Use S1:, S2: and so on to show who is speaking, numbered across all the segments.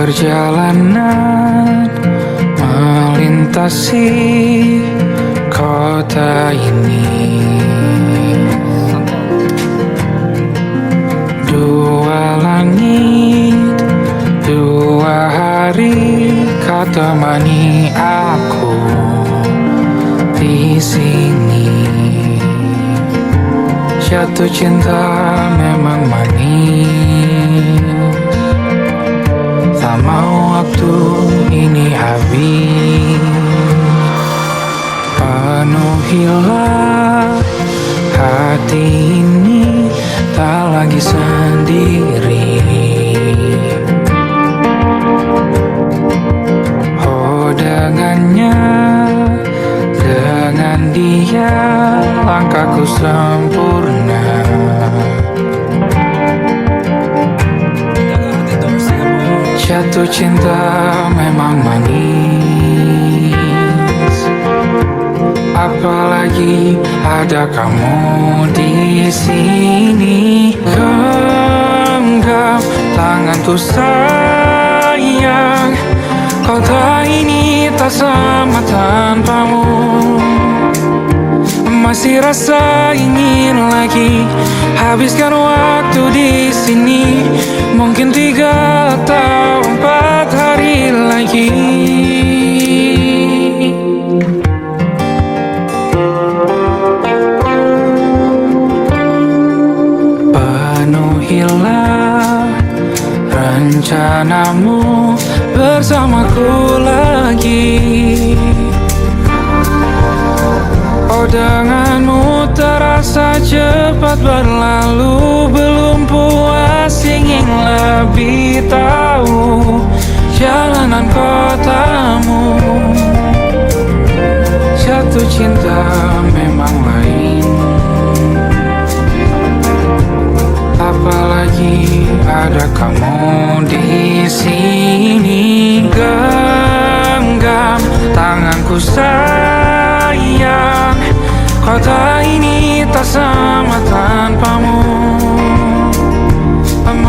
S1: Perjalanan melintasi kota ini, dua langit, dua hari kau temani aku di sini. Jatuh cinta memang manis, tak mau waktu ini habis. Penuhilah hati ini, tak lagi sendiri. Oh dengannya, dengan dia langkahku sempurna. Jatuh cinta memang manis, apalagi ada kamu di sini. Genggam tanganku sayang, kota ini tak sama tanpamu. Masih rasa ingin lagi habiskan waktu di sini. Mungkin 3 atau 4 hari lagi. Penuhilah rencanamu bersamaku lagi. Oh denganmu terasa cepat berlalu, belum puas ingin lebih tahu jalanan kotamu. Jatuh cinta memang lain, apalagi ada kamu di sini. Genggam tanganku sayang, kota ini tak sama tanpamu.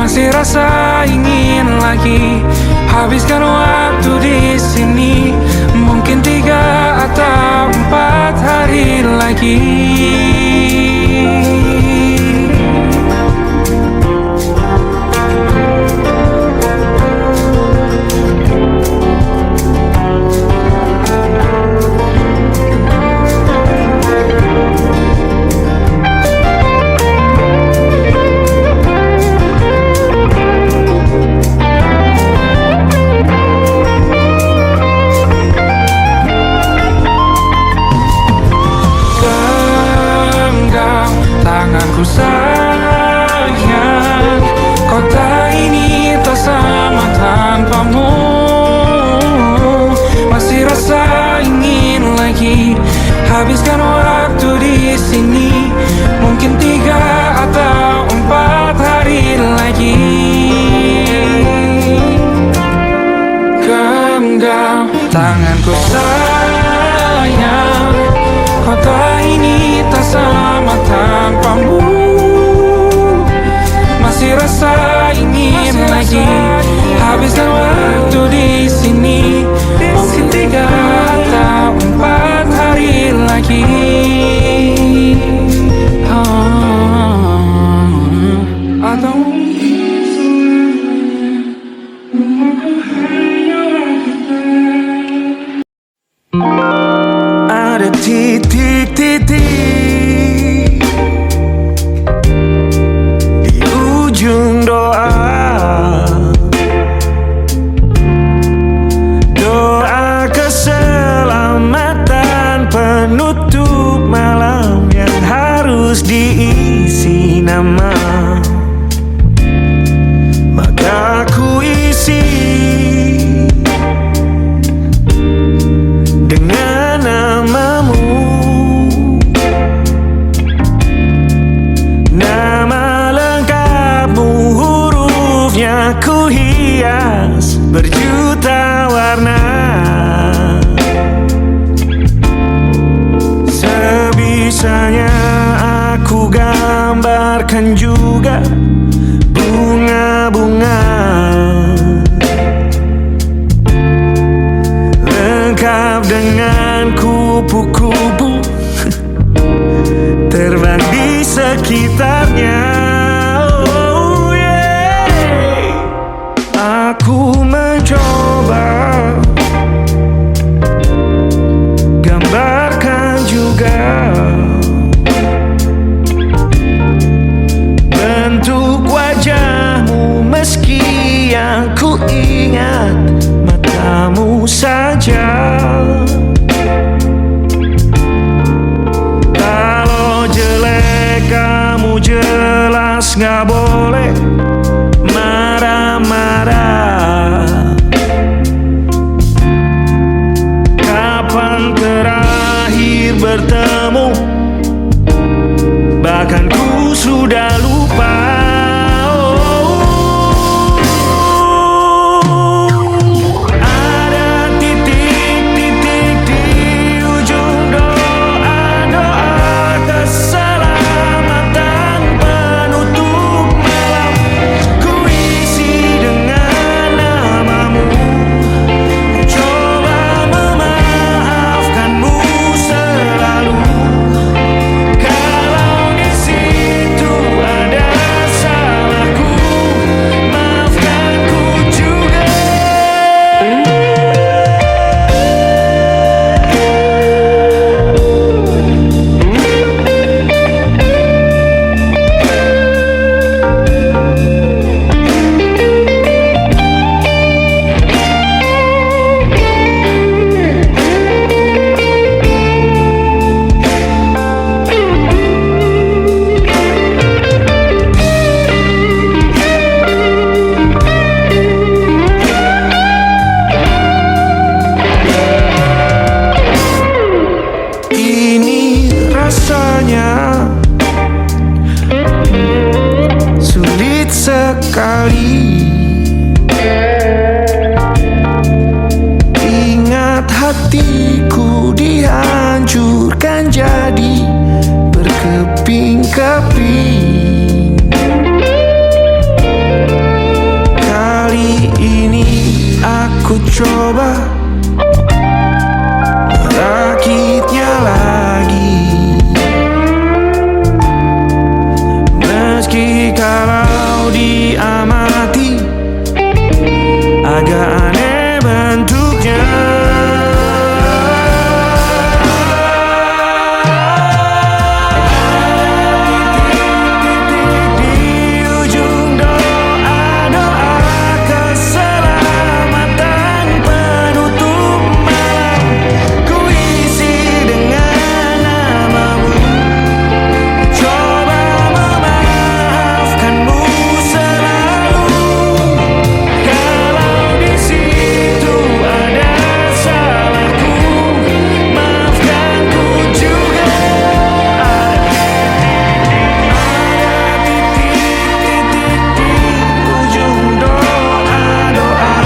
S1: Masih rasa ingin lagi habiskan waktu di sini. Mungkin 3 atau 4 hari lagi. Tanganku sayang, kota ini tak sama tanpamu. Masih rasa ingin lagi habiskan waktu di sini. Mungkin 3 atau 4 hari lagi. Genggam tanganku sayang, kota ini tak sama tanpamu. Masih rasa ingin lagi habiskan waktu di sini. Mungkin 3 atau 4 hari lagi. Atau ada titik-titik di ujung doa. Doa keselamatan penutup malam yang harus diisi nama. Maka ku isi mencoba gambarkan juga bentuk wajahmu, meski yang ku ingat matamu saja. Kalau jelek kamu jelas gak boleh marah-marah. Kapan terakhir bertemu? Bahkan ku sudah lupa. Ada titik-titik di ujung doa-doa keselamatan penutup malam. Ku isi dengan namamu, coba memaafkanmu selalu. Kalau di situ ada salahku, maafkanku juga. Ini rasanya sulit sekali. Ingat hatiku dihancurkan jadi berkeping-keping. Kali ini aku coba merakitnya lagi, meski kalau diamati agak aneh bentuknya. Titik-titik di ujung doa-doa keselamatan penutup malam. Ku isi dengan namamu, coba memaafkanmu selalu. Kalau di situ ada salahku, maafkanku juga. Ada titik-titik di ujung doa-doa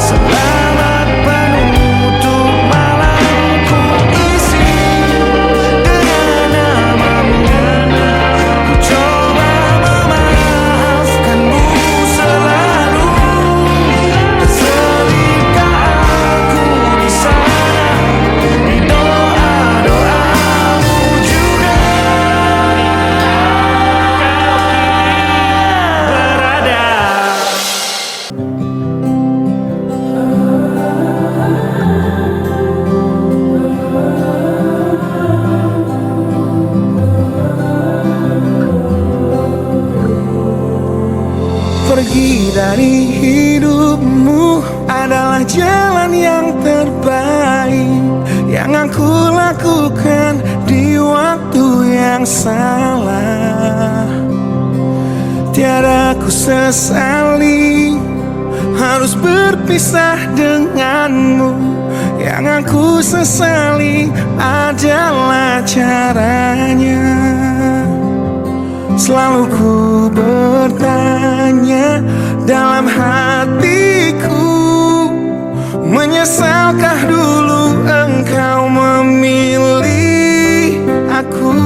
S1: selamat penutup malam. Ku isi dengan namamu, ku coba memaafkanmu selalu. Selingkah aku di sana, di doa-doamu juga. Berada. Pergi dari hidupmu adalah jalan yang terbaik yang aku lakukan di waktu yang salah. Tiada ku sesali harus berpisah denganmu. Yang aku sesali adalah caranya. Selalu ku bertanya dalam hatiku, menyesalkah dulu engkau memilih aku?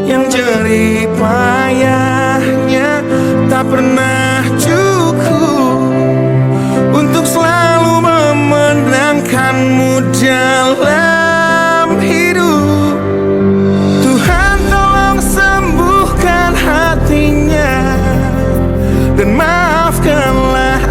S1: Yang jerih payahnya tak pernah cukup untuk selalu memenangkanmu dalam hidup. Tuhan tolong sembuhkan hatinya dan maafkanlah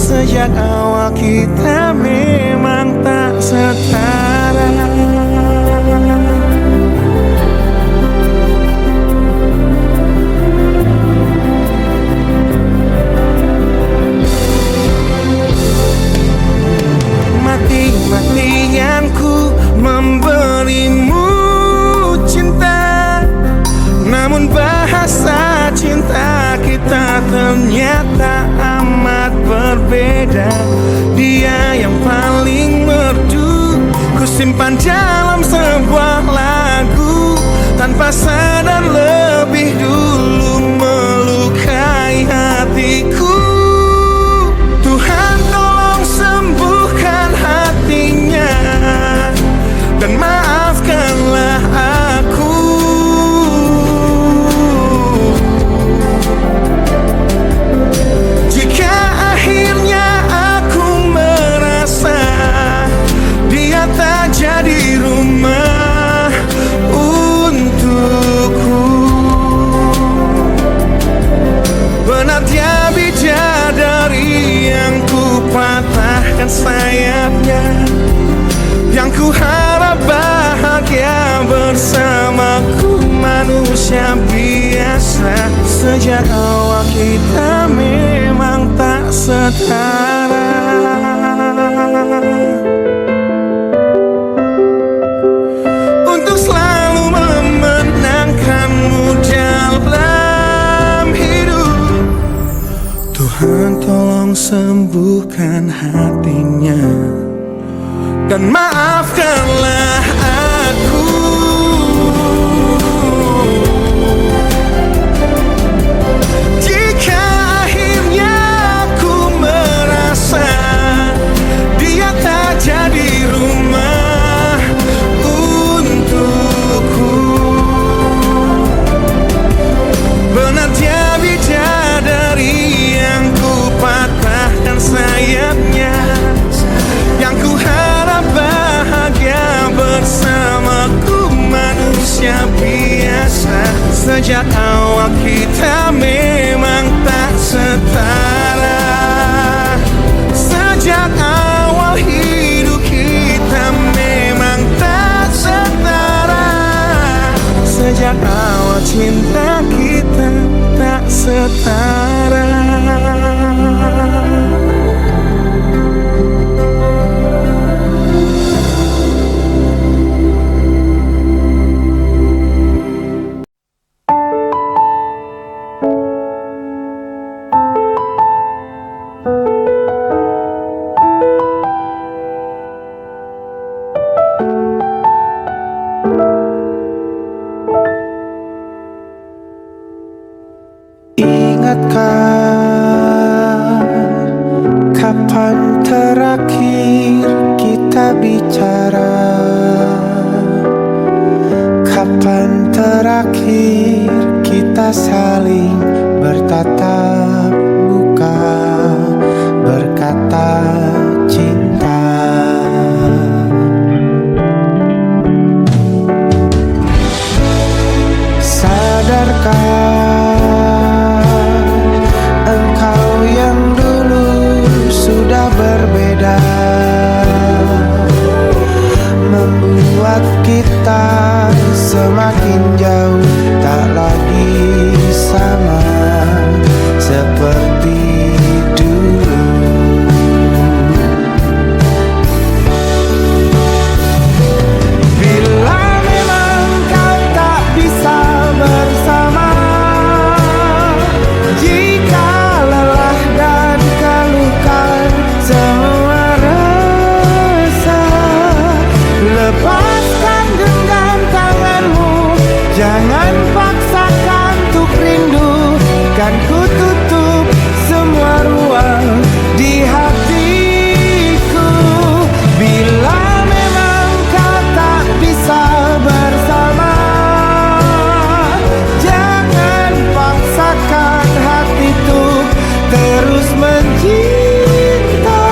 S2: Sejak awal kita memang tak setara. Mati-matian ku memberimu cinta, namun bahasa cinta kita ternyata amat berbeda. Dia yang paling merdu ku simpan dalam sebuah lagu, tanpa sadar lebih dulu melukai hatiku. Tuhan tolong sembuhkan hatinya dan maafkanlah aku. Jika akhirnya aku merasa dia tak jadi rumah untukku. Benar dia bidadari yang ku patahkan sayapnya, yang ku harap bahagia bersamaku, manusia biasa. Sejak awal kita memang tak setara. Untuk selalu memenangkanmu dalam hidup, Tuhan tolong sembuhkan hatinya dan maafkanlah aku. Jika akhirnya aku merasa dia tak jadi rumah untukku. Benar dia bidadari yang ku patahkan sayapnya, yang ku harap bahagia bersamaku, manusia biasa. Sejak awal kita memang tak setara. Sejak awal hidup kita memang tak setara. Sejak awal cinta kita tak setara. Ingatkah kapan terakhir kita bicara? Kapan terakhir kita saling bertatap muka, berkata cinta? Sadarkah berbeda, membuat kita semakin jauh, tak lagi sama seperti dulu. Bila memang kau tak bisa bersama, jika lelah dan keluhkan semua rasa, lepaskan genggam tanganmu, jangan paksakan untuk rindu. Kan ku tutup semua ruang di hatiku. Bila memang kau tak bisa bersama, jangan paksakan hati untuk terus mencinta.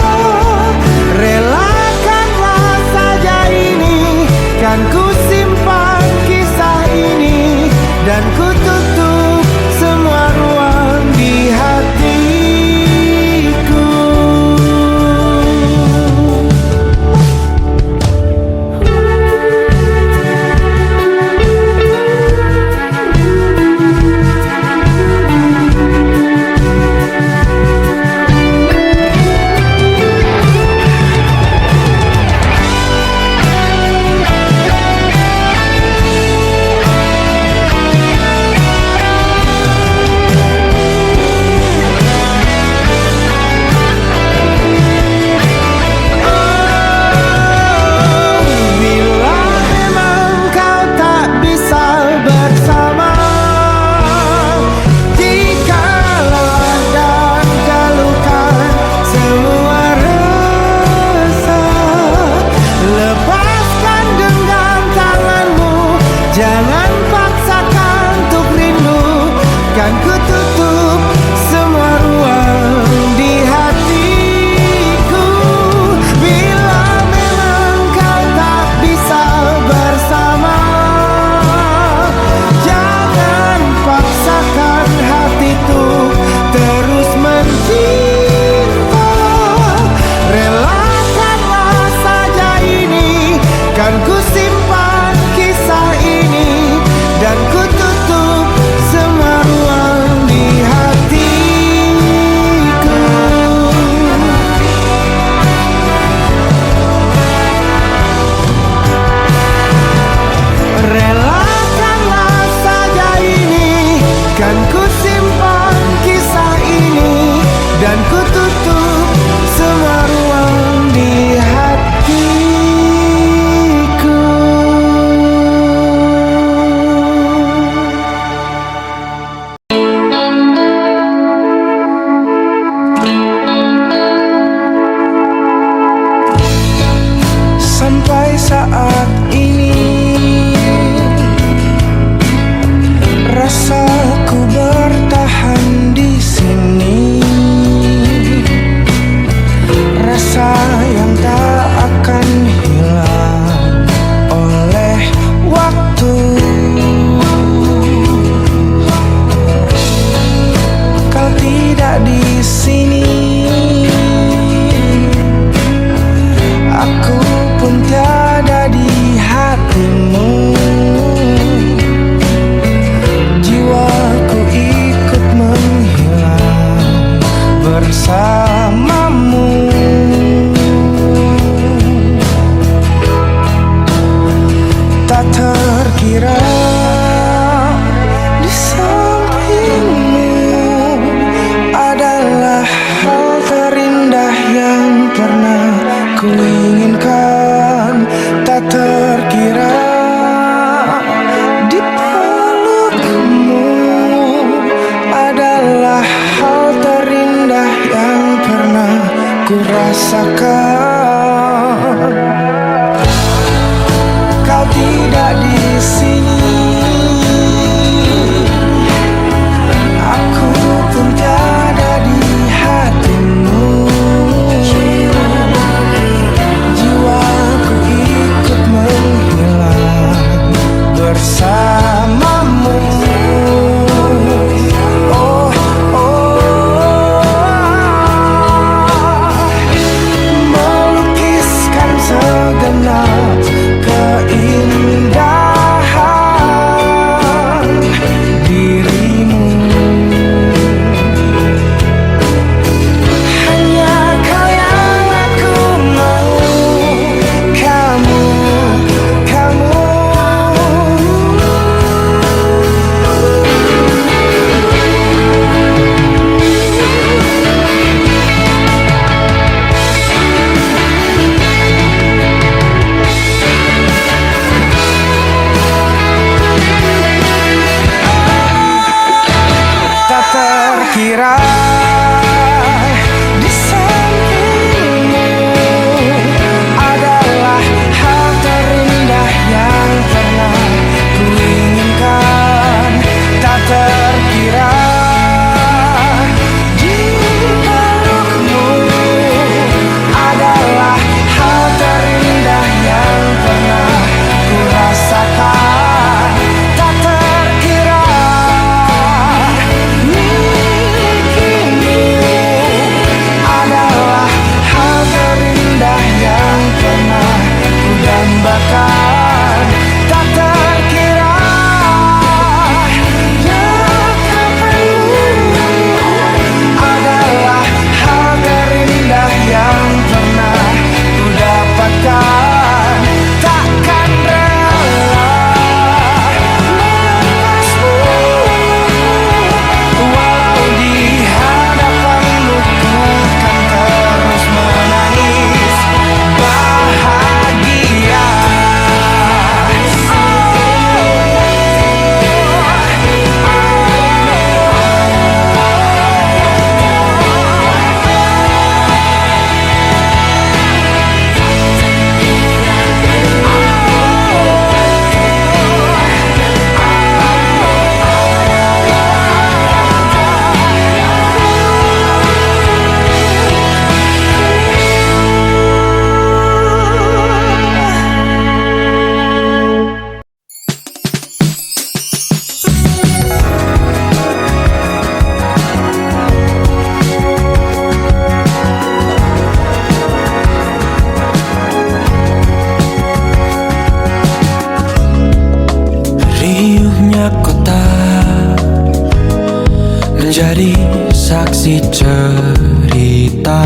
S2: Relakanlah saja ini, kan ku simpan kisah ini, dan ku tutup semua ruang di hatiku. bersamamu. Tak terkira di sampingmu adalah hal terindah yang pernah kuinginkan. Tak terkira di pelukmu adalah hal terindah yang pernah kurasakan. Kau tidak di sini, aku pun tiada di hatimu. Jiwaku ikut menghilang bersamamu. Oh, oh, melukiskan segenap keindahan dirimu. Hanya kau yang aku mau, kamu, kamu. Tak terkira di sampingmu adalah hal terindah yang pernah kuinginkan. Tak terkira di pelukmu adalah hal terindah yang pernah kurasakan. Tak terkira milikmu adalah hal terindah yang pernah kudambakan. Tak terkira dekapanmu adalah hal terindah yang pernah kudapatkan. Takkan rela melepasmu, walau di hadapanmu ku kan terus menangis bahagia. Riuhnya kota menjadi saksi cerita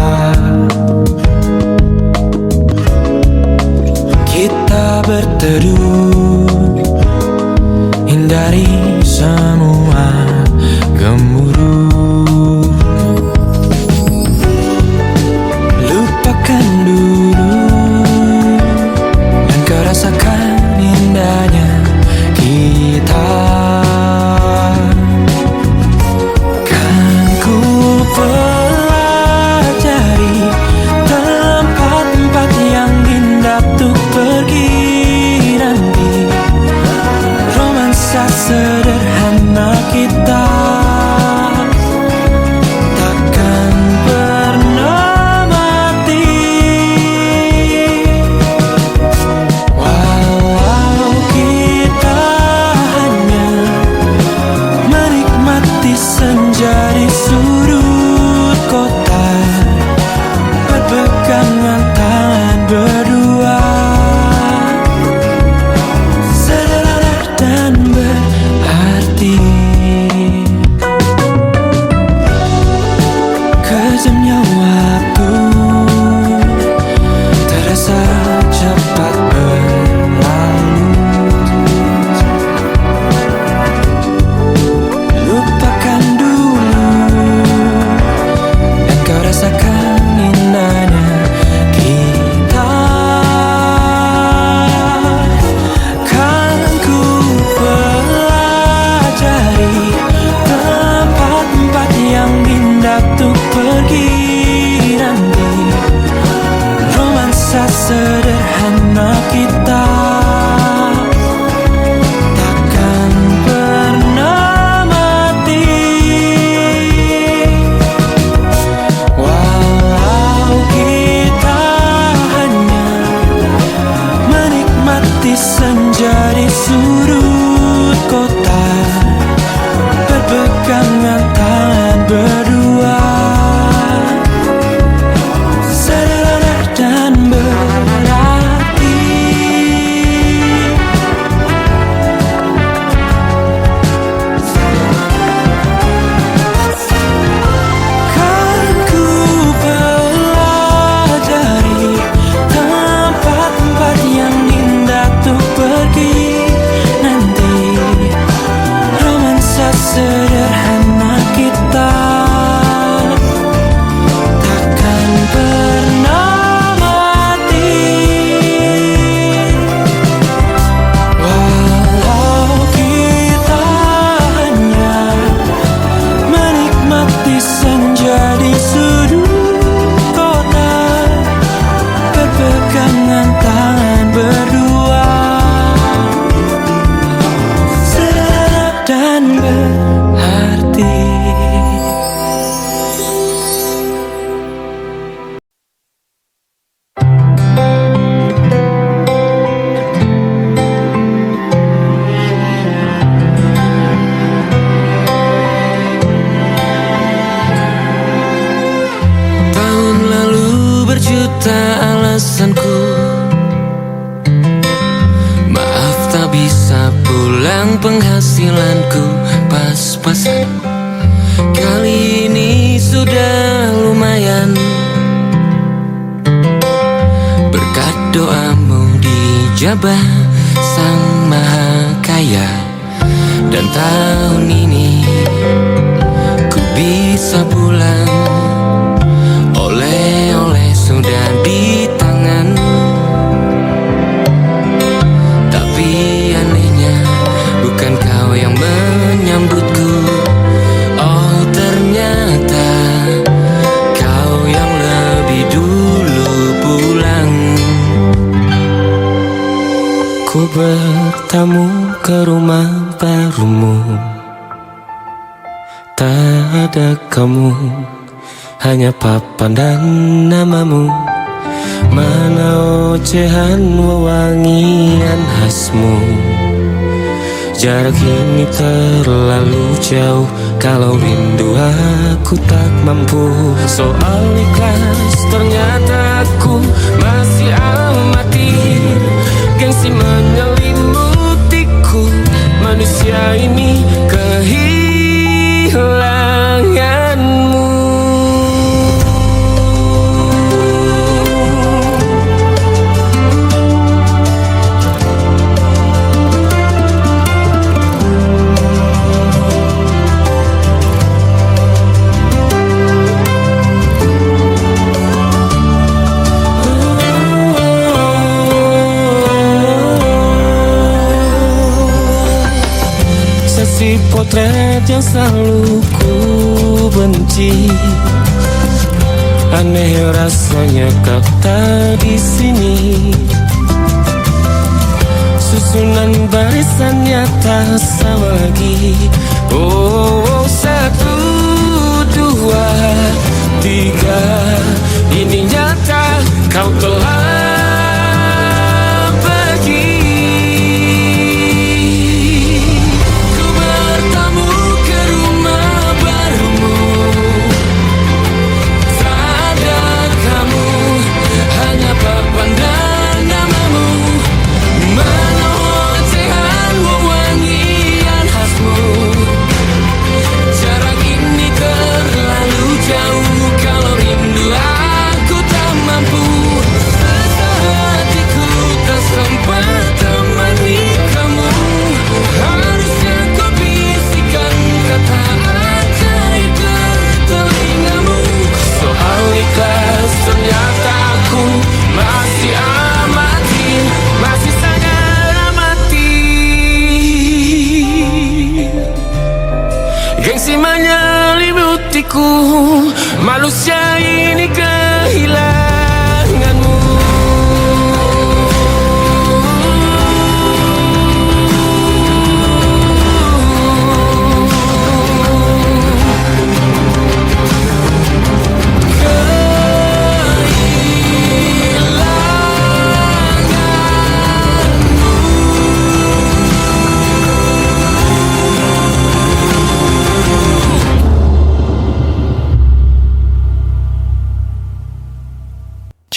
S2: kita berteduh, hindari semua gemuruh. Lupakan dulu dan kau rasakan indahnya kita. Kan ku pelajari tempat-tempat yang indah untuk pergi nanti. Romansa sederhana
S1: pergi nanti. Romansa sederhana kita takkan pernah mati. Walau kita hanya menikmati senja di sudut kota, berpegangan tangan berdua, sederhana dan berarti. Kan ku pelajari tempat-tempat yang indah tuh pergi nanti. Romansa sederhana kita takkan pernah mati. Walau kita hanya menikmati senja di sudut kota, berpegangan tangan berdua, sederhana dan berarti. Tahun lalu berjuta alasanku, maaf tak bisa pulang, penghasilanku pas-pasan. Kali ini sudah lumayan, berkat doamu dijabah Sang Maha Kaya. Dan tahun ini ku bisa pulang, oleh-oleh sudah di tangan. Tapi anehnya bukan kau yang menyambutku. Oh ternyata kau yang lebih dulu pulang. Ku bertamu ke rumah barumu, tak ada kamu, hanya papan dan namamu. Mana ocehan wewangian khasmu. Jarak ini terlalu jauh, kalau rindu aku tak mampu. Soal ikhlas ternyata aku masih amati. Gengsi menyelimutiku, manusia ini kehilanganmu. Sesi potret yang selalu ku benci, aneh rasanya kau tak di sini. Susunan barisannya tak sama lagi. Oh, 1, 2, 3, ini nyata kau telah pergi. Ku bertamu ke rumah barumu, tak ada kamu, hanya papan dan namamu. Mana ocehan wewangian khasmu. Jarak ini terlalu jauh, kalau rindu aku tak mampu. Hatiku tak sempat temani kamu. Harusnya kau bisikan kata ajaib ke telingamu. Soal ikhlas ternyata aku masih amati, masih sangat amati. Gengsi menyelimutiku, malu Indonesia ini kehilanganmu.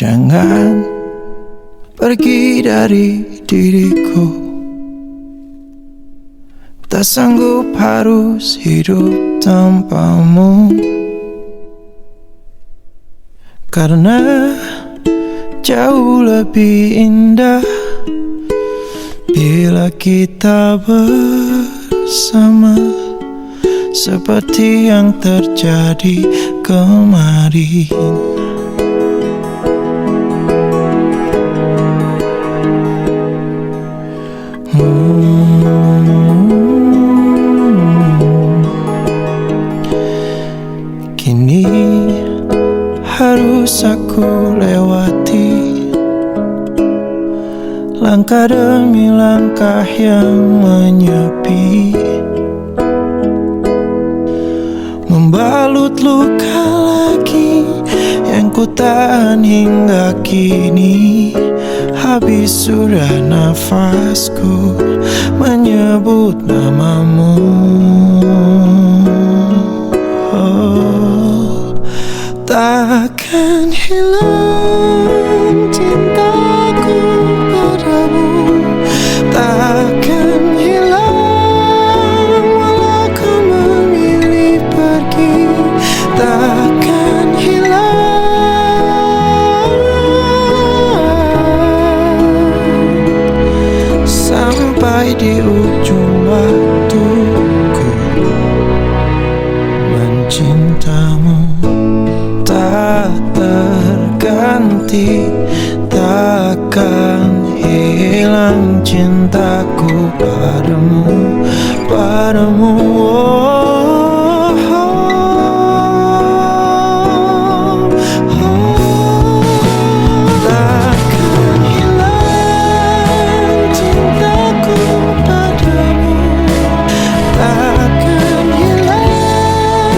S2: Jangan pergi dari diriku, tak sanggup harus hidup tanpamu. Karena jauh lebih indah bila kita bersama, seperti yang terjadi kemarin. Kini harus aku lewati langkah demi langkah yang menyepi, membalut luka lagi yang ku tahan hingga kini. Habis sudah nafasku menyebut namamu. Oh, takkan hilang cintaku padamu, takkan hilang walau kau memilih pergi, takkan hilang sampai di ujung waktuku. Mencintamu tak terganti, takkan hilang cintaku padamu, padamu. Takkan hilang cintaku padamu, takkan hilang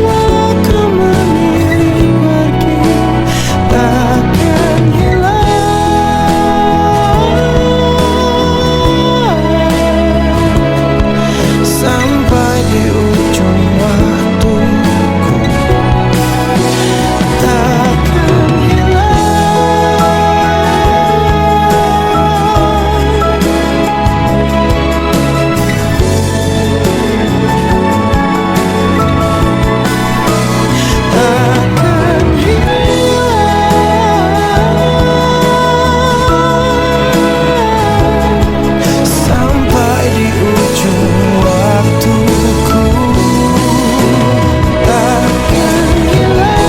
S2: walau kau memilih pergi, takkan hilang sampai di ujung waktuku. Takkan sampai di ujung waktuku. Takkan hilang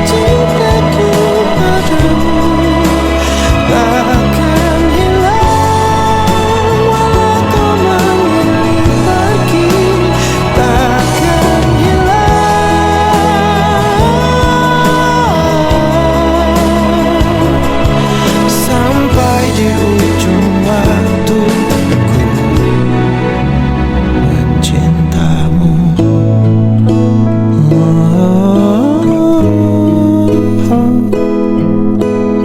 S2: cintaku padamu, takkan hilang walau kau memilih pergi, takkan hilang sampai di ujung waktuku. Mencintamu,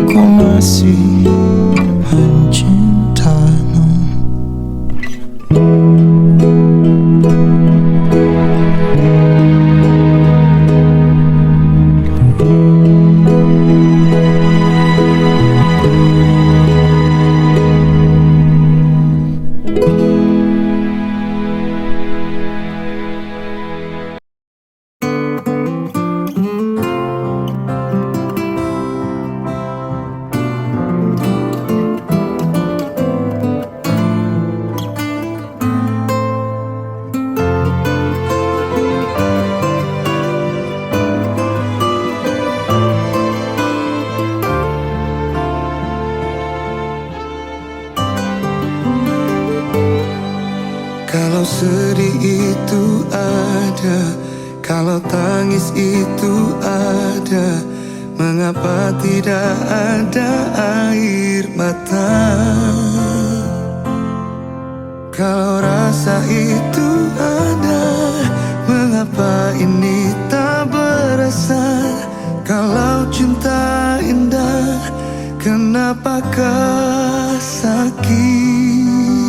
S2: ku masih mencintamu.
S3: Kalau tangis itu ada, mengapa tidak ada air mata? Kalau rasa itu ada, mengapa ini tak berasa? Kalau cinta indah, kenapakah sakit?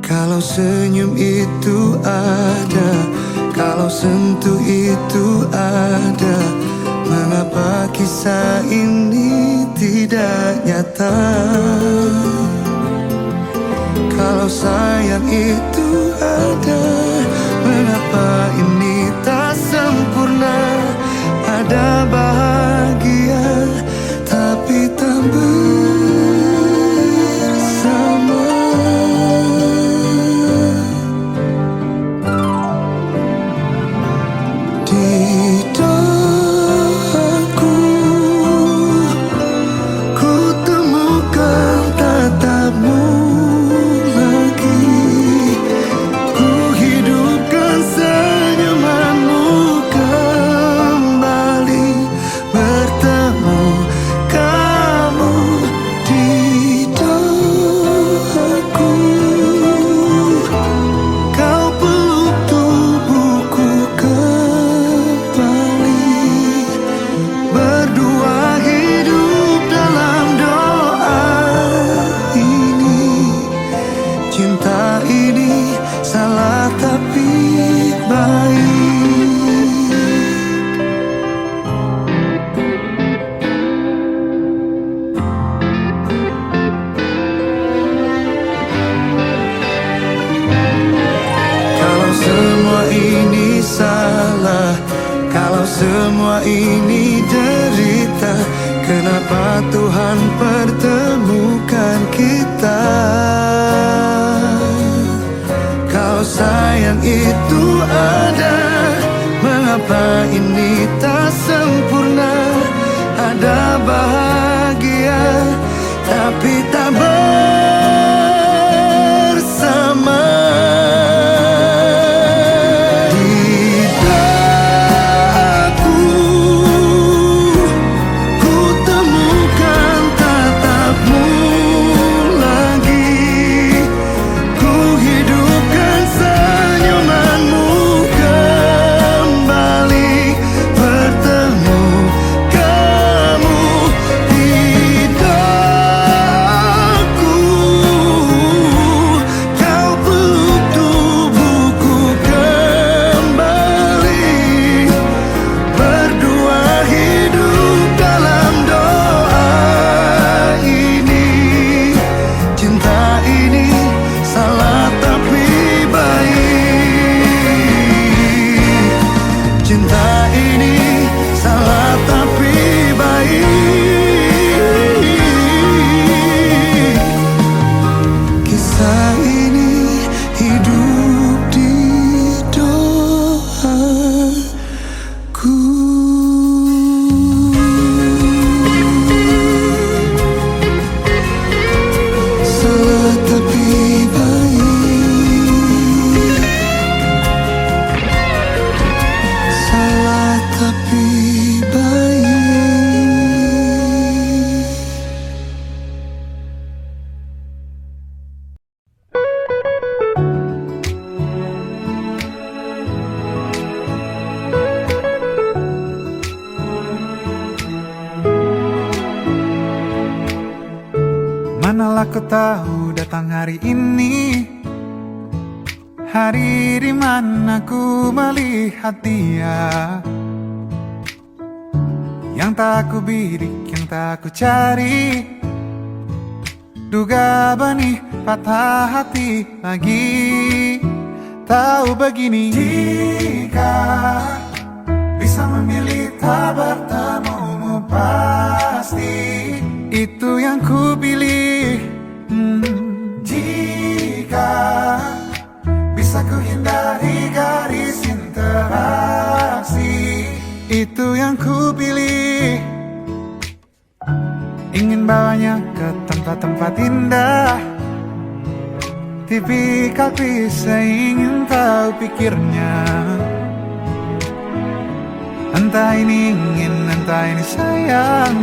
S3: Kalau senyum itu ada, kalau sentuh itu ada, mengapa kisah ini tidak nyata? Kalau sayang itu ada, mengapa ini tak sempurna? Ada bahagia tapi tak bersama. Di doaku ku temukan tatapmu lagi, ku hidupkan senyumanmu kembali, bertemu kamu di doaku. Kau peluk tubuhku kembali, berdua hidup dalam doa ini. Cinta ini salah tapi baik. Kalau semua ini salah, kalau semua ini derita, kenapa Tuhan pertemukan kita? Kalau sayang itu ada, mengapa ini tak sempurna? Ada bahagia tapi tak bersama. Di daku ku temukan tatapmu lagi, ku hidupkan senyumanmu kembali, bertemu kamu di doaku. Kau peluk tubuhku kembali, berdua hidup dalam doa ini. Cinta ini salah tapi baik. Cinta ini salah tapi baik. Kisah ini hidup di doaku. Salah tapi baik, salah tapi baik.
S4: Manalah kau tahu datang hari ini, hari di mana ku melihat dia, yang tak ku bidik, yang tak ku cari. Duga benih patah hati lagi. Tahu begini, jika bisa memilih tak bertemumu, pasti itu yang ku pilih. Jika bisa ku hindari garis interaksi, itu yang ku pilih. Ingin bawanya ke tempat-tempat indah, tipikal bisa ingin tahu pikirnya. Entah ini ingin, entah ini sayang.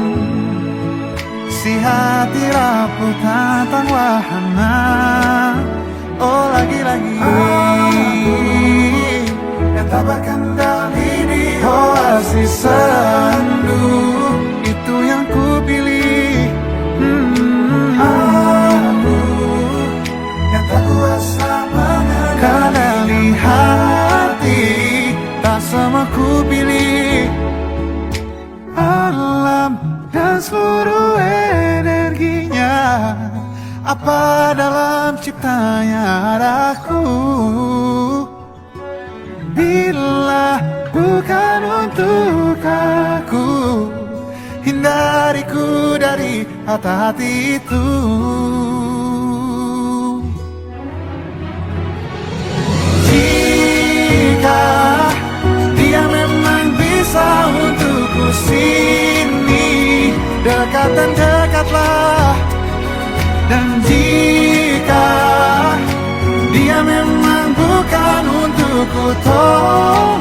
S4: Si hati rapuh tentang wahana. Oh lagi-lagi yang tak berkendali di oasis sendu. Itu yang ku pilih. Aku yang tak kuasa mengendali hati. Tak sama ku pilih. Alam dan seluruh energinya, apa dalam ciptanya adaku. Bila bukan untuk aku, hindariku dari hati-hati itu. Jika dia memang bisa untukku sini, dekat dan dekatlah. Dan jika dia memang bukan untukku, tolong